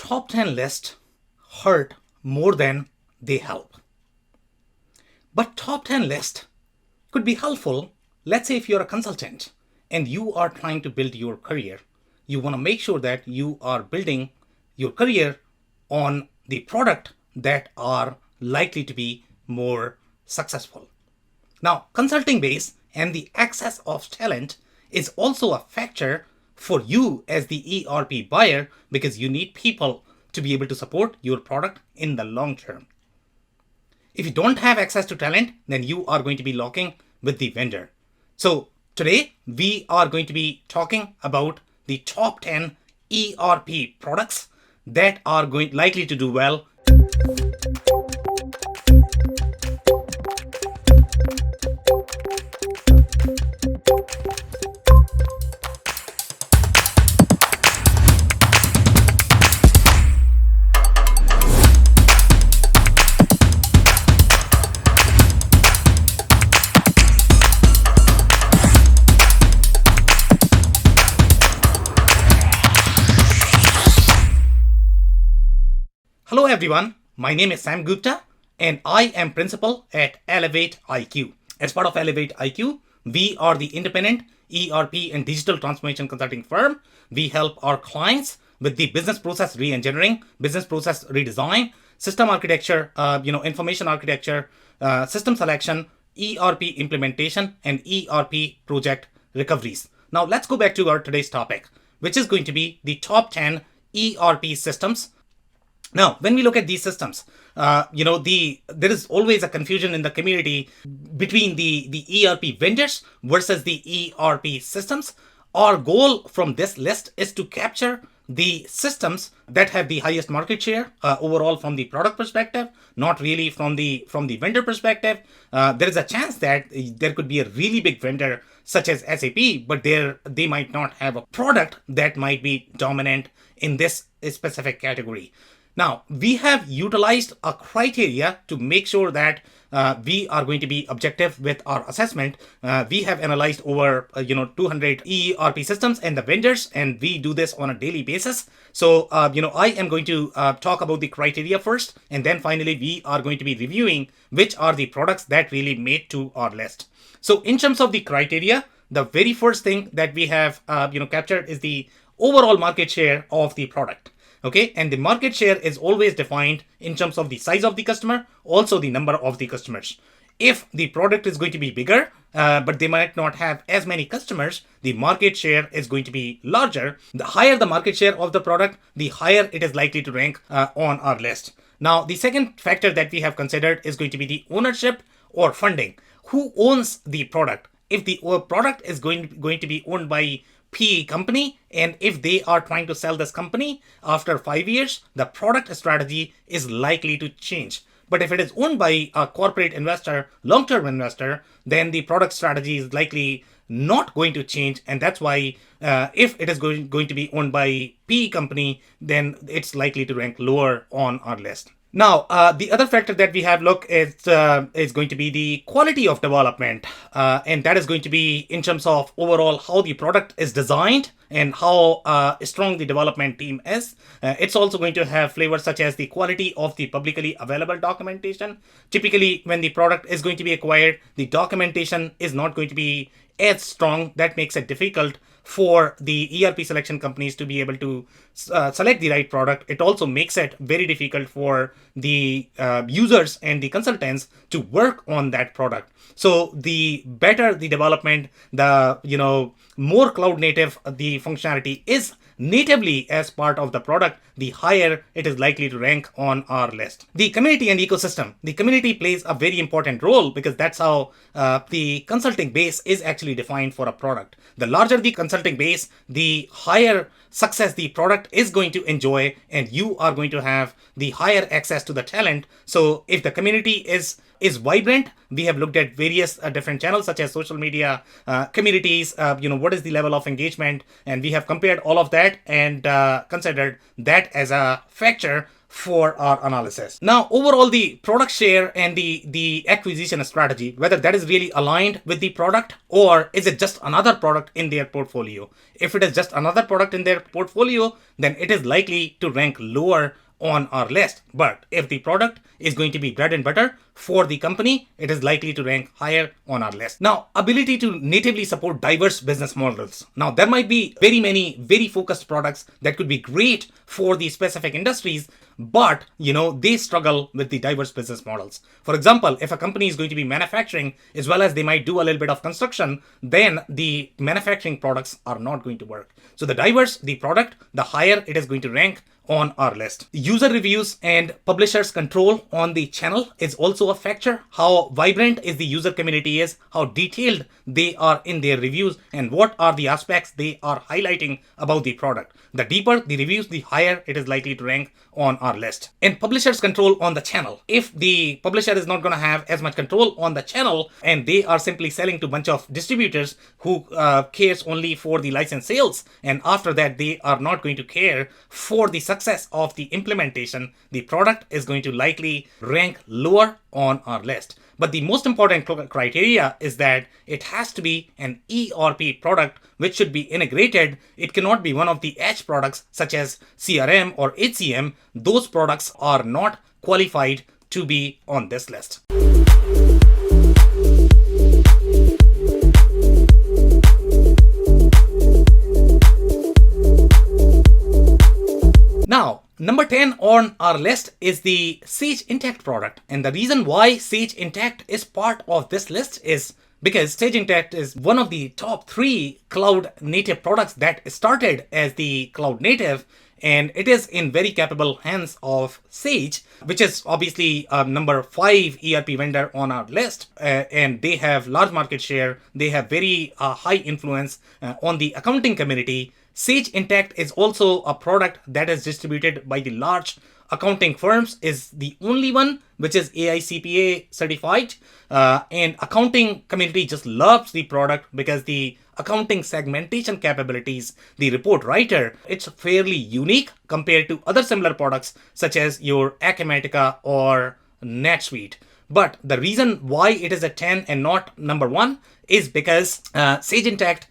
top 10 list hurt more than they help. But top 10 list could be helpful. Let's say if you're a consultant and you are trying to build your career, you want to make sure that you are building your career on the product that are likely to be more successful. Now, consulting base and the access of talent is also a factor for you as the ERP buyer because you need people to be able to support your product in the long term. If you don't have access to talent, then you are going to be locking with the vendor. So today we are going to be talking about the top 10 ERP products that are likely to do well. Hello everyone, my name is Sam Gupta and I am principal at Elevate IQ. As part of Elevate IQ, we are the independent ERP and digital transformation consulting firm. We help our clients with the business process re-engineering, business process redesign, system architecture, information architecture, system selection, ERP implementation, and ERP project recoveries. Now let's go back to our today's topic, which is going to be the top 10 ERP systems. Now, when we look at these systems, there is always a confusion in the community between the ERP vendors versus the ERP systems. Our goal from this list is to capture the systems that have the highest market share overall from the product perspective, not really from the vendor perspective. There is a chance that there could be a really big vendor such as SAP, but they might not have a product that might be dominant in this specific category. Now, we have utilized a criteria to make sure that we are going to be objective with our assessment. We have analyzed over 200 ERP systems and the vendors, and we do this on a daily basis. So, I am going to talk about the criteria first, and then finally we are going to be reviewing which are the products that really made to our list. So, in terms of the criteria, the very first thing that we have captured is the overall market share of the product. Okay, and the market share is always defined in terms of the size of the customer, also the number of the customers. If the product is going to be bigger, but they might not have as many customers, the market share is going to be larger. The higher the market share of the product, the higher it is likely to rank on our list. Now, the second factor that we have considered is going to be the ownership or funding. Who owns the product? If the product is going to be owned by PE company, and if they are trying to sell this company after 5 years, the product strategy is likely to change. But if it is owned by a corporate investor, long-term investor, then the product strategy is likely not going to change. And that's why if it is going to be owned by PE company, then it's likely to rank lower on our list. Now, the other factor that we have looked is going to be the quality of development. And that is going to be in terms of overall how the product is designed and how strong the development team is. It's also going to have flavors such as the quality of the publicly available documentation. Typically, when the product is going to be acquired, the documentation is not going to be as strong. That makes it difficult for the ERP selection companies to be able to select the right product. It also makes it very difficult for the users and the consultants to work on that product. So the better the development, the more cloud native the functionality is natively as part of the product, the higher it is likely to rank on our list. The community and ecosystem. The community plays a very important role because that's how the consulting base is actually defined for a product. The larger the consulting base, the higher success the product is going to enjoy, and you are going to have the higher access to the talent. So if the community is vibrant, we have looked at various different channels such as social media, communities, what is the level of engagement, and we have compared all of that and considered that as a factor for our analysis. Now, overall, the product share and the acquisition strategy, whether that is really aligned with the product or is it just another product in their portfolio. If it is just another product in their portfolio, then it is likely to rank lower on our list. But if the product is going to be bread and butter for the company, it is likely to rank higher on our list. Now, ability to natively support diverse business models. Now, there might be very many very focused products that could be great for the specific industries, but they struggle with the diverse business models. For example, if a company is going to be manufacturing as well as they might do a little bit of construction, then the manufacturing products are not going to work. So the diverse the product, the higher it is going to rank on our list. User reviews and publishers' control on the channel is also a factor. How vibrant is the user community is, how detailed they are in their reviews, and what are the aspects they are highlighting about the product. The deeper the reviews, the higher it is likely to rank on our list. And publishers' control on the channel. If the publisher is not going to have as much control on the channel and they are simply selling to a bunch of distributors who cares only for the license sales, and after that they are not going to care for the success of the implementation, the product is going to likely rank lower on our list. But the most important criteria is that it has to be an ERP product which should be integrated. It cannot be one of the edge products such as CRM or HCM. Those products are not qualified to be on this list. Now, number 10 on our list is the Sage Intacct product. And the reason why Sage Intacct is part of this list is because Sage Intacct is one of the top 3 cloud native products that started as the cloud native, and it is in very capable hands of Sage, which is obviously number 5 ERP vendor on our list, and they have large market share. They have very high influence on the accounting community. Sage Intacct is also a product that is distributed by the large accounting firms, is the only one which is AICPA certified, and accounting community just loves the product because the accounting segmentation capabilities, the report writer, it's fairly unique compared to other similar products such as your Acumatica or NetSuite. But the reason why it is a 10 and not number 1 is because Sage Intacct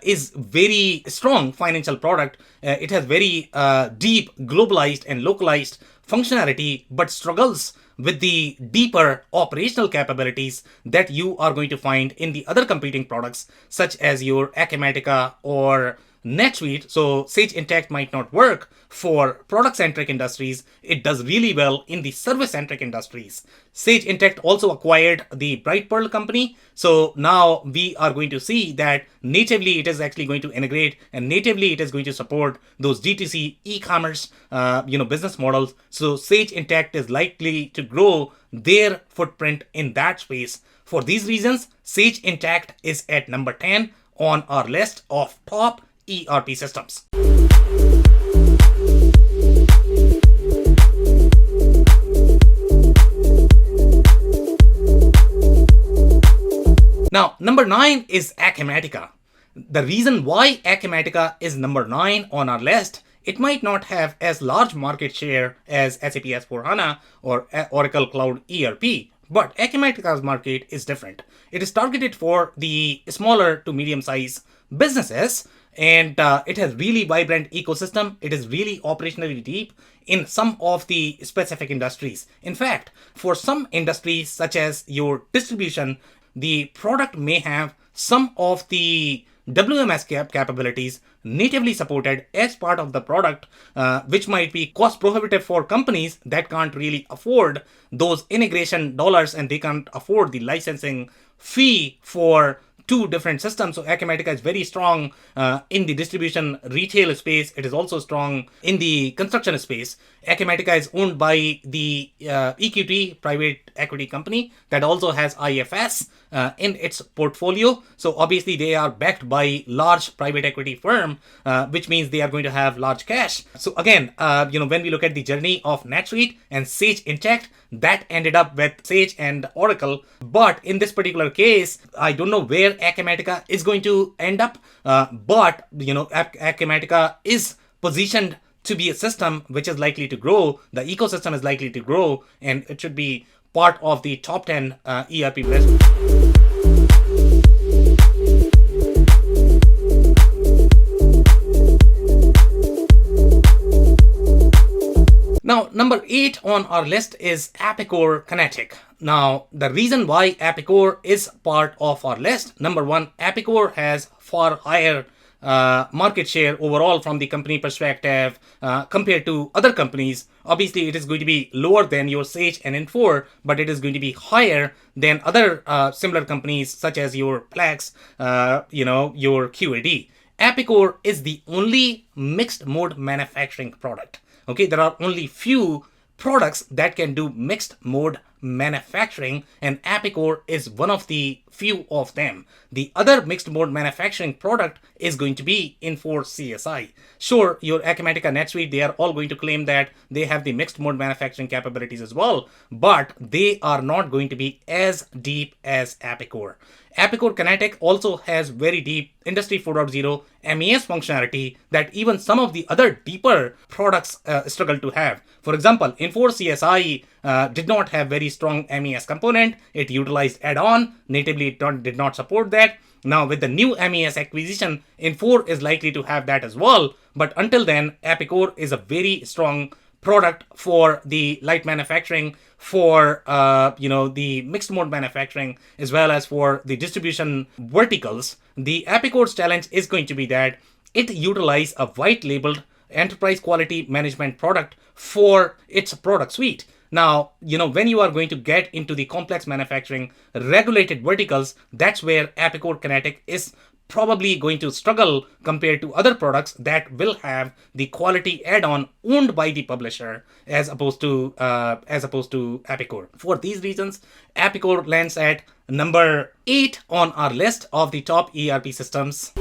is very strong financial product. It has very deep globalized and localized functionality, but struggles with the deeper operational capabilities that you are going to find in the other competing products such as your Acumatica or NetSuite. So Sage Intacct might not work for product-centric industries. It does really well in the service-centric industries. Sage Intacct also acquired the Bright Pearl company. So now we are going to see that natively it is actually going to integrate, and natively it is going to support those DTC e-commerce business models. So Sage Intacct is likely to grow their footprint in that space. For these reasons, Sage Intacct is at number 10 on our list of top ERP systems. Now, number 9 is Acumatica. The reason why Acumatica is number 9 on our list, it might not have as large market share as SAP S/4HANA or Oracle Cloud ERP, but Acumatica's market is different. It is targeted for the smaller to medium-sized businesses, and it has really vibrant ecosystem. It is really operationally deep in some of the specific industries. In fact, for some industries such as your distribution, the product may have some of the WMS capabilities natively supported as part of the product, which might be cost prohibitive for companies that can't really afford those integration dollars and they can't afford the licensing fee for 2 different systems. So Acumatica is very strong in the distribution retail space. It is also strong in the construction space. Acumatica is owned by the EQT private equity company that also has IFS in its portfolio. So obviously they are backed by large private equity firm, which means they are going to have large cash. So again, when we look at the journey of NetSuite and Sage Intacct, that ended up with Sage and Oracle. But in this particular case, I don't know where Acumatica is going to end up. But Acumatica is positioned to be a system which is likely to grow. The ecosystem is likely to grow, and it should be part of the top 10 ERP list. Now, number 8 on our list is Epicor Kinetic. Now, the reason why Epicor is part of our list, number one, Epicor has far higher market share overall from the company perspective compared to other companies. Obviously, it is going to be lower than your Sage and Infor, but it is going to be higher than other similar companies such as your Plex, your QAD. Epicor is the only mixed mode manufacturing product. Okay, there are only few products that can do mixed mode manufacturing, and Epicor is one of the few of them. The other mixed mode manufacturing product is going to be Infor CSI. Sure, your Acumatica, NetSuite, they are all going to claim that they have the mixed mode manufacturing capabilities as well, but they are not going to be as deep as Epicor. Epicor Kinetic also has very deep Industry 4.0 MES functionality that even some of the other deeper products struggle to have. For example, Infor CSI did not have very strong MES component. It utilized add-on. Natively, it did not support that. Now, with the new MES acquisition, Infor is likely to have that as well. But until then, Epicor is a very strong product for the light manufacturing, for the mixed mode manufacturing, as well as for the distribution verticals. The Epicor's challenge is going to be that it utilizes a white labeled enterprise quality management product for its product suite. Now, when you are going to get into the complex manufacturing regulated verticals, that's where Epicor Kinetic is probably going to struggle compared to other products that will have the quality add-on owned by the publisher as opposed to Epicor. For these reasons, Epicor lands at number 8 on our list of the top ERP systems.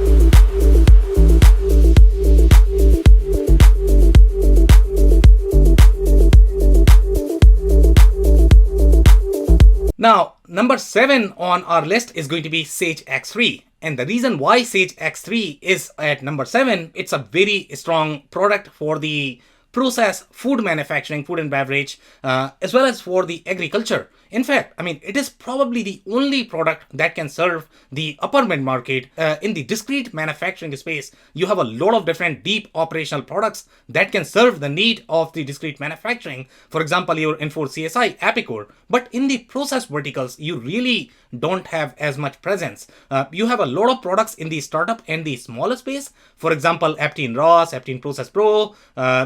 Now, number 7 on our list is going to be Sage X3. And the reason why Sage X3 is at number 7, it's a very strong product for the process food manufacturing, food and beverage, as well as for the agriculture. In fact, it is probably the only product that can serve the upper mid-market. In the discrete manufacturing space, you have a lot of different deep operational products that can serve the need of the discrete manufacturing. For example, your Infor CSI, Epicor. But in the process verticals, you really don't have as much presence. You have a lot of products in the startup and the smaller space. For example, Aptine ROS, Aptine Process Pro.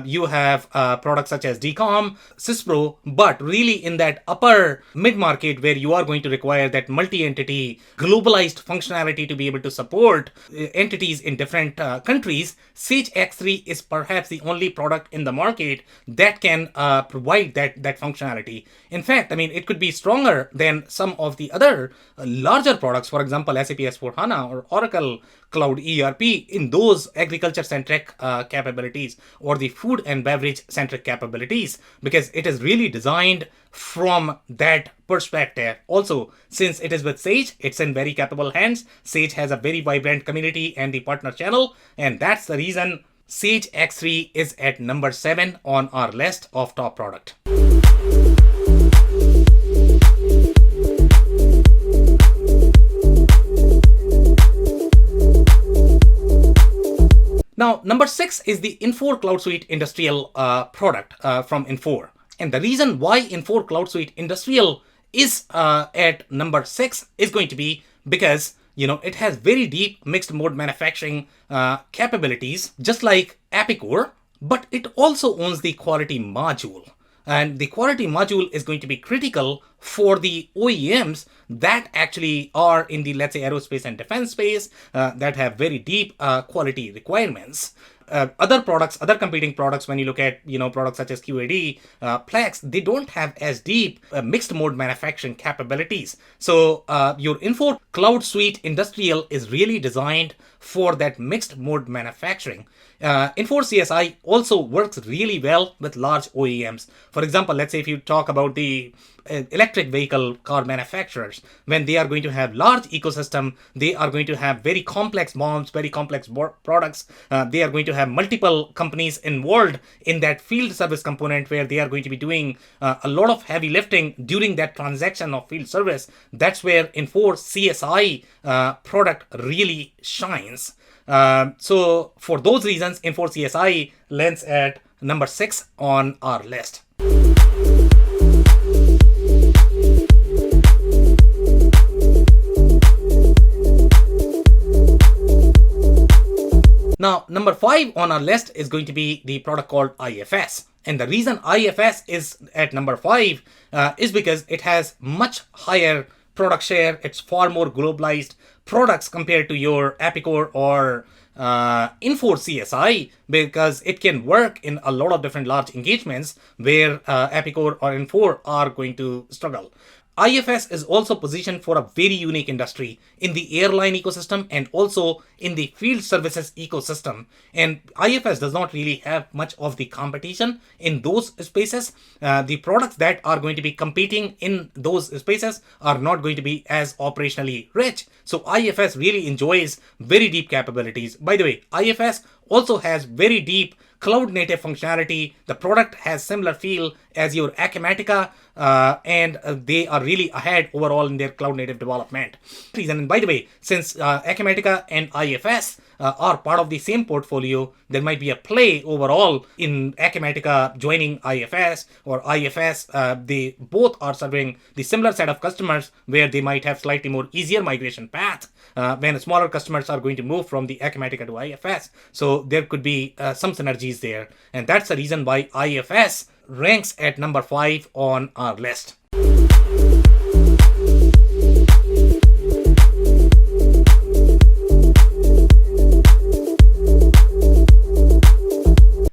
You have products such as DCOM, Syspro. But really in that upper mid-market where you are going to require that multi-entity globalized functionality to be able to support entities in different countries, Sage X3 is perhaps the only product in the market that can provide that functionality. In fact, it could be stronger than some of the other larger products, for example, SAP S/4HANA or Oracle Cloud ERP in those agriculture-centric capabilities or the food and beverage-centric capabilities, because it is really designed from that perspective. Also, since it is with Sage, it's in very capable hands. Sage has a very vibrant community and the partner channel, and that's the reason Sage X3 is at number 7 on our list of top product. Now, number 6 is the Infor CloudSuite Industrial product from Infor. And the reason why Infor CloudSuite Industrial is at number 6 is going to be because, it has very deep mixed mode manufacturing capabilities, just like Epicor, but it also owns the quality module. And the quality module is going to be critical for the OEMs that actually are in the, let's say, aerospace and defense space that have very deep quality requirements. Other competing products, when you look at, products such as QAD, Plex, they don't have as deep mixed mode manufacturing capabilities. So your Infor CloudSuite Industrial is really designed for that mixed mode manufacturing. Infor CSI also works really well with large OEMs. For example, let's say if you talk about the electric vehicle car manufacturers. When they are going to have large ecosystem, they are going to have very complex bombs, very complex products. They are going to have multiple companies involved in that field service component, where they are going to be doing a lot of heavy lifting during that transaction of field service. That's where Infor CSI product really shines. So for those reasons, Infor CSI lands at number 6 on our list. Now, number 5 on our list is going to be the product called IFS. And the reason IFS is at number 5 is because it has much higher product share. It's far more globalized products compared to your Epicor or Infor CSI, because it can work in a lot of different large engagements where Epicor or Infor are going to struggle. IFS is also positioned for a very unique industry in the airline ecosystem and also in the field services ecosystem. And IFS does not really have much of the competition in those spaces. The products that are going to be competing in those spaces are not going to be as operationally rich. So IFS really enjoys very deep capabilities. By the way, IFS also has very deep cloud native functionality. The product has similar feel as your Acumatica, and they are really ahead overall in their cloud native development. And by the way, since Acumatica and IFS are part of the same portfolio, there might be a play overall in Acumatica joining IFS, or IFS, they both are serving the similar set of customers where they might have slightly more easier migration path when smaller customers are going to move from the Acumatica to IFS. So there could be some synergies there. And that's the reason why IFS ranks at number 5 on our list.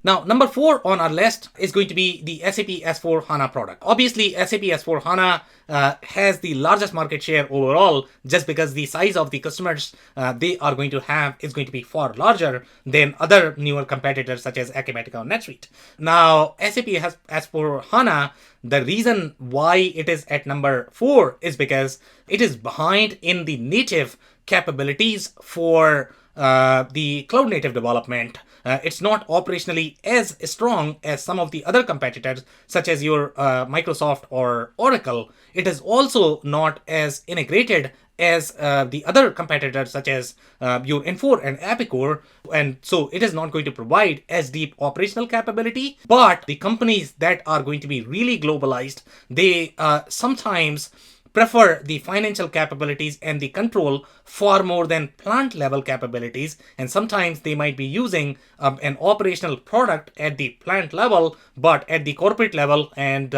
Now, number 4 on our list is going to be the SAP S4 HANA product. Obviously, SAP S4 HANA has the largest market share overall, just because the size of the customers they are going to have is going to be far larger than other newer competitors such as Acumatica or NetSuite. Now, SAP has S4 HANA, the reason why it is at number 4 is because it is behind in the native capabilities for the cloud native development. It's not operationally as strong as some of the other competitors, such as your Microsoft or Oracle. It is also not as integrated as the other competitors, such as your Infor and Epicor. And so it is not going to provide as deep operational capability. But the companies that are going to be really globalized, they sometimes prefer the financial capabilities and the control far more than plant level capabilities, and sometimes they might be using an operational product at the plant level but at the corporate level, and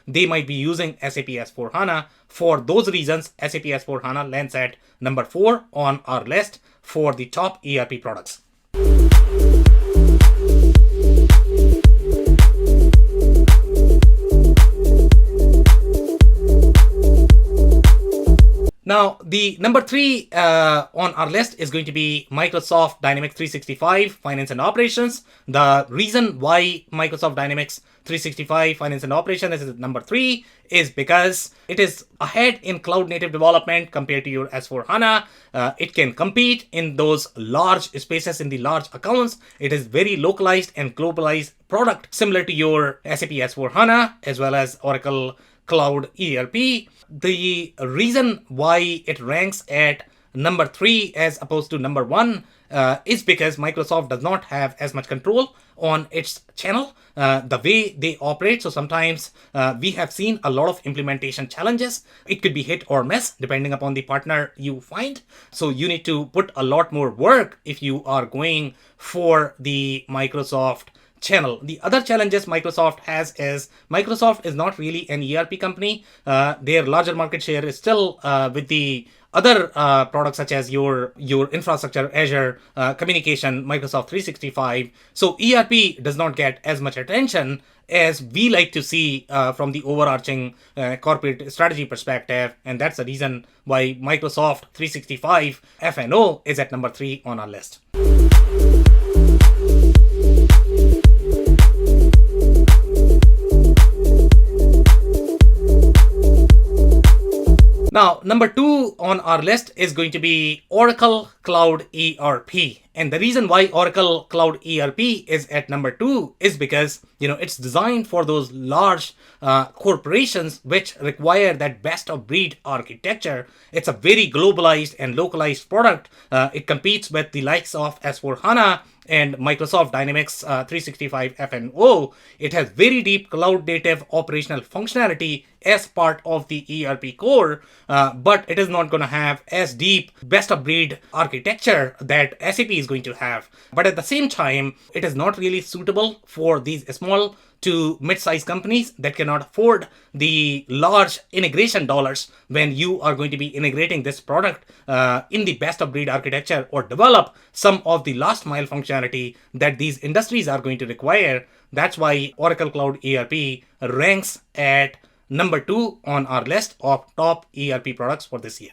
they might be using SAP S4 HANA. For those reasons, SAP S4 HANA lands at number 4 on our list for the top ERP products. Now, the number 3 on our list is going to be Microsoft Dynamics 365 Finance and Operations. The reason why Microsoft Dynamics 365 Finance and Operations is number 3 is because it is ahead in cloud native development compared to your S4 HANA. It can compete in those large spaces, in the large accounts. It is very localized and globalized product, similar to your SAP S4 HANA as well as Oracle Cloud ERP. The reason why it ranks at number 3 as opposed to number 1 is because Microsoft does not have as much control on its channel, the way they operate. So sometimes we have seen a lot of implementation challenges. It could be hit or miss depending upon the partner you find. So you need to put a lot more work if you are going for the Microsoft channel. The other challenges Microsoft has is Microsoft is not really an ERP company. Their larger market share is still with the other products such as your infrastructure, Azure, communication, Microsoft 365. So ERP does not get as much attention as we like to see from the overarching corporate strategy perspective. And that's the reason why Microsoft 365 F&O is at number 3 on our list. Now, number 2 on our list is going to be Oracle Cloud ERP. And the reason why Oracle Cloud ERP is at number 2 is because, it's designed for those large corporations which require that best of breed architecture. It's a very globalized and localized product. It competes with the likes of S4 HANA and Microsoft Dynamics 365 F&O. It has very deep cloud native operational functionality as part of the ERP core, but it is not going to have as deep best of breed architecture that SAP is going to have. But at the same time, it is not really suitable for these small to mid-sized companies that cannot afford the large integration dollars when you are going to be integrating this product in the best of breed architecture or develop some of the last mile functionality that these industries are going to require. That's why Oracle Cloud ERP ranks at number 2 on our list of top ERP products for this year.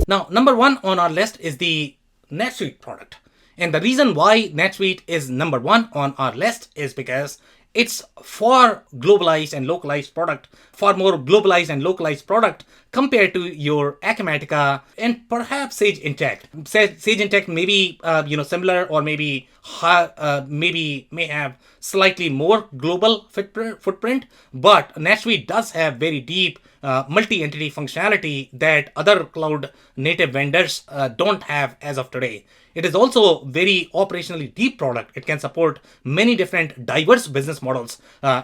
Now, number 1 on our list is the NetSuite product. And the reason why NetSuite is number 1 on our list is because it's far globalized and localized product, far more globalized and localized product compared to your Acumatica and perhaps Sage Intacct. Sage Intacct may be similar, or maybe may have slightly more global footprint, but NetSuite does have very deep multi-entity functionality that other cloud native vendors don't have as of today. It is also very operationally deep product. It can support many different diverse business models.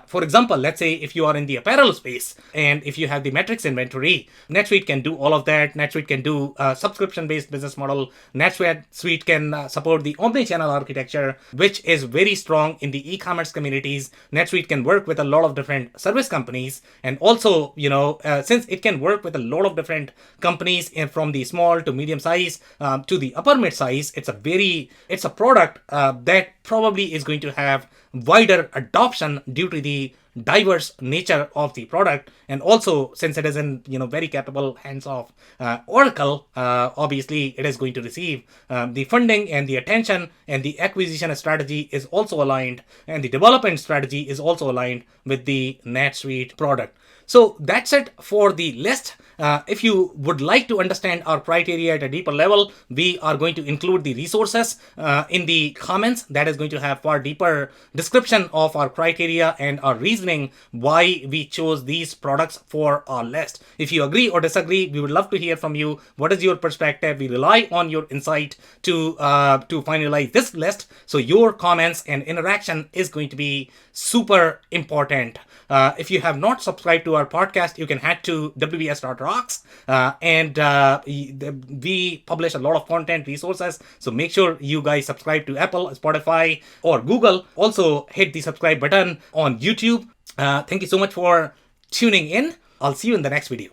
For example, let's say if you are in the apparel space and if you have the metrics inventory, NetSuite can do all of that. NetSuite can do a subscription-based business model. NetSuite can support the omni-channel architecture, which is very strong in the e-commerce communities. NetSuite can work with a lot of different service companies, and also, since it can work with a lot of different companies from the small to medium size to the upper mid size, it's a product that probably is going to have wider adoption due to the diverse nature of the product, and also since it is in very capable hands of Oracle, obviously it is going to receive the funding and the attention, and the acquisition strategy is also aligned, and the development strategy is also aligned with the NetSuite product. So that's it for the list. If you would like to understand our criteria at a deeper level, we are going to include the resources in the comments that is going to have far deeper description of our criteria and our reasoning why we chose these products for our list. If you agree or disagree, we would love to hear from you. What is your perspective? We rely on your insight to finalize this list. So your comments and interaction is going to be super important. If you have not subscribed to our podcast, you can head to wbs.rocks and we publish a lot of content resources. So make sure you guys subscribe to Apple, Spotify, or Google. Also hit the subscribe button on YouTube. Thank you so much for tuning in. I'll see you in the next video.